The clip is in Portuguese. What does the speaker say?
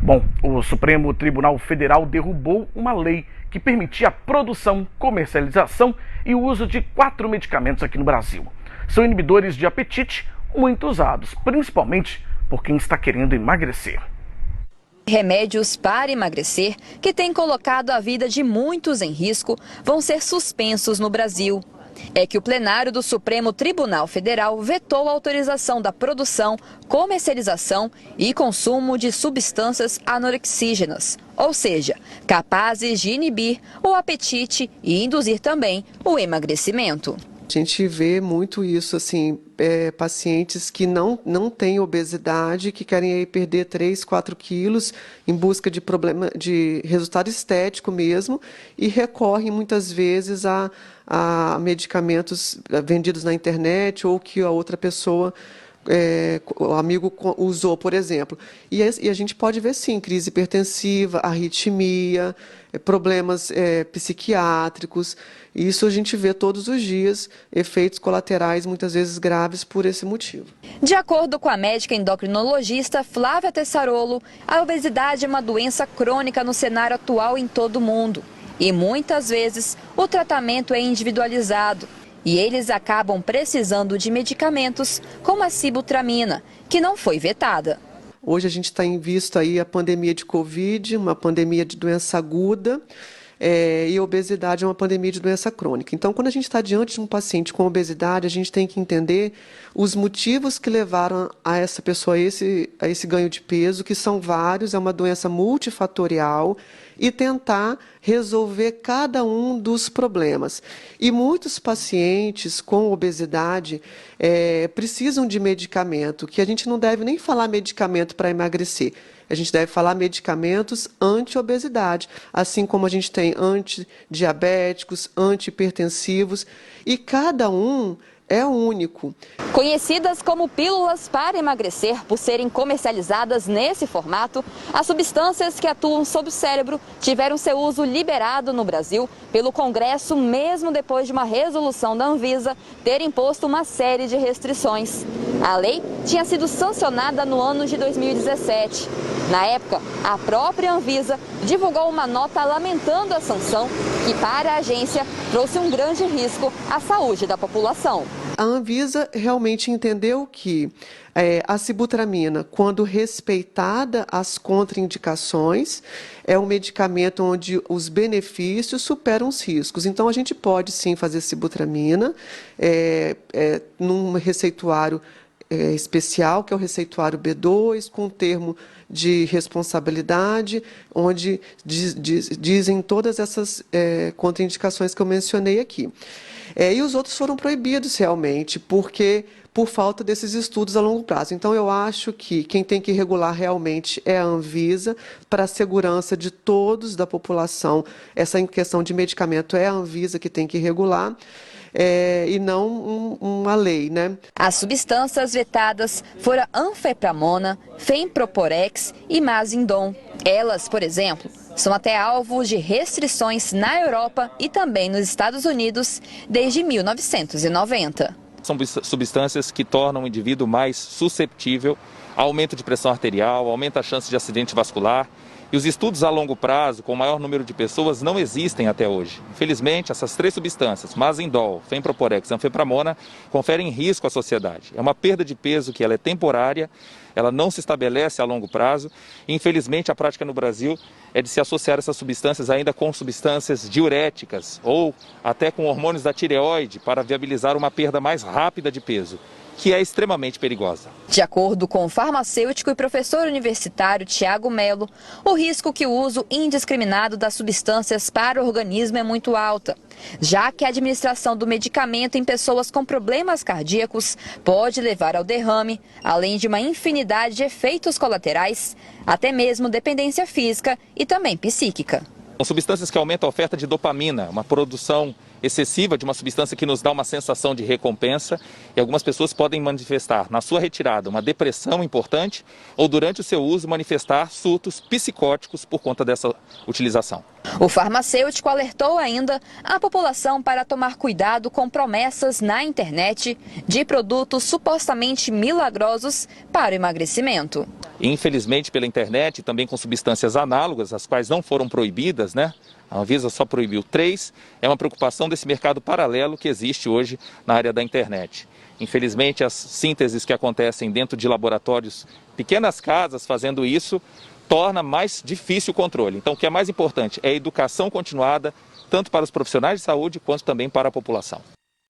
Bom, o Supremo Tribunal Federal derrubou uma lei que permitia a produção, comercialização e o uso de 4 medicamentos aqui no Brasil. São inibidores de apetite muito usados, principalmente por quem está querendo emagrecer. Remédios para emagrecer, que têm colocado a vida de muitos em risco, vão ser suspensos no Brasil. É que o plenário do Supremo Tribunal Federal vetou a autorização da produção, comercialização e consumo de substâncias anorexígenas, ou seja, capazes de inibir o apetite e induzir também o emagrecimento. A gente vê muito isso, assim, pacientes que não têm obesidade, que querem aí perder 3, 4 quilos em busca de problema, de resultado estético mesmo, e recorrem muitas vezes a medicamentos vendidos na internet ou que a outra pessoa, o amigo usou, por exemplo. E a gente pode ver, sim, crise hipertensiva, arritmia, problemas psiquiátricos. Isso a gente vê todos os dias, efeitos colaterais muitas vezes graves por esse motivo. De acordo com a médica endocrinologista Flávia Tessarolo, a obesidade é uma doença crônica no cenário atual em todo o mundo. E muitas vezes o tratamento é individualizado. E eles acabam precisando de medicamentos como a sibutramina, que não foi vetada. Hoje a gente está em vista aí a pandemia de Covid, uma pandemia de doença aguda, e a obesidade é uma pandemia de doença crônica. Então, quando a gente está diante de um paciente com obesidade, a gente tem que entender os motivos que levaram a essa pessoa a esse ganho de peso, que são vários, é uma doença multifatorial, e tentar resolver cada um dos problemas. E muitos pacientes com obesidade precisam de medicamento, que a gente não deve nem falar medicamento para emagrecer. A gente deve falar medicamentos anti-obesidade, assim como a gente tem antidiabéticos, antihipertensivos, e cada um é único. Conhecidas como pílulas para emagrecer por serem comercializadas nesse formato, as substâncias que atuam sobre o cérebro tiveram seu uso liberado no Brasil pelo Congresso, mesmo depois de uma resolução da Anvisa ter imposto uma série de restrições. A lei tinha sido sancionada no ano de 2017. Na época, a própria Anvisa divulgou uma nota lamentando a sanção, que para a agência trouxe um grande risco à saúde da população. A Anvisa realmente entendeu que a sibutramina, quando respeitada as contraindicações, é um medicamento onde os benefícios superam os riscos. Então, a gente pode sim fazer sibutramina num receituário especial, que é o receituário B2, com termo de responsabilidade, onde dizem todas essas contraindicações que eu mencionei aqui. E os outros foram proibidos realmente, por falta desses estudos a longo prazo. Então, eu acho que quem tem que regular realmente é a Anvisa, para a segurança de todos da população. Essa questão de medicamento é a Anvisa que tem que regular. E não uma lei, né? As substâncias vetadas foram anfepramona, femproporex e mazindon. Elas, por exemplo, são até alvos de restrições na Europa e também nos Estados Unidos desde 1990. São substâncias que tornam o indivíduo mais susceptível a aumento de pressão arterial, aumenta a chance de acidente vascular. E os estudos a longo prazo, com o maior número de pessoas, não existem até hoje. Infelizmente, essas 3 substâncias, mazindol, femproporex e anfepramona, conferem risco à sociedade. É uma perda de peso que ela é temporária, ela não se estabelece a longo prazo. E, infelizmente, a prática no Brasil é de se associar essas substâncias ainda com substâncias diuréticas ou até com hormônios da tireoide para viabilizar uma perda mais rápida de peso, que é extremamente perigosa. De acordo com o farmacêutico e professor universitário Tiago Melo, o risco que o uso indiscriminado das substâncias para o organismo é muito alta, já que a administração do medicamento em pessoas com problemas cardíacos pode levar ao derrame, além de uma infinidade de efeitos colaterais, até mesmo dependência física e também psíquica. São substâncias que aumentam a oferta de dopamina, uma produção excessiva de uma substância que nos dá uma sensação de recompensa, e algumas pessoas podem manifestar na sua retirada uma depressão importante ou durante o seu uso manifestar surtos psicóticos por conta dessa utilização. O farmacêutico alertou ainda a população para tomar cuidado com promessas na internet de produtos supostamente milagrosos para o emagrecimento. Infelizmente, pela internet, também com substâncias análogas, as quais não foram proibidas, né? A Anvisa só proibiu 3, é uma preocupação desse mercado paralelo que existe hoje na área da internet. Infelizmente, as sínteses que acontecem dentro de laboratórios, pequenas casas fazendo isso, torna mais difícil o controle. Então, o que é mais importante é a educação continuada, tanto para os profissionais de saúde quanto também para a população.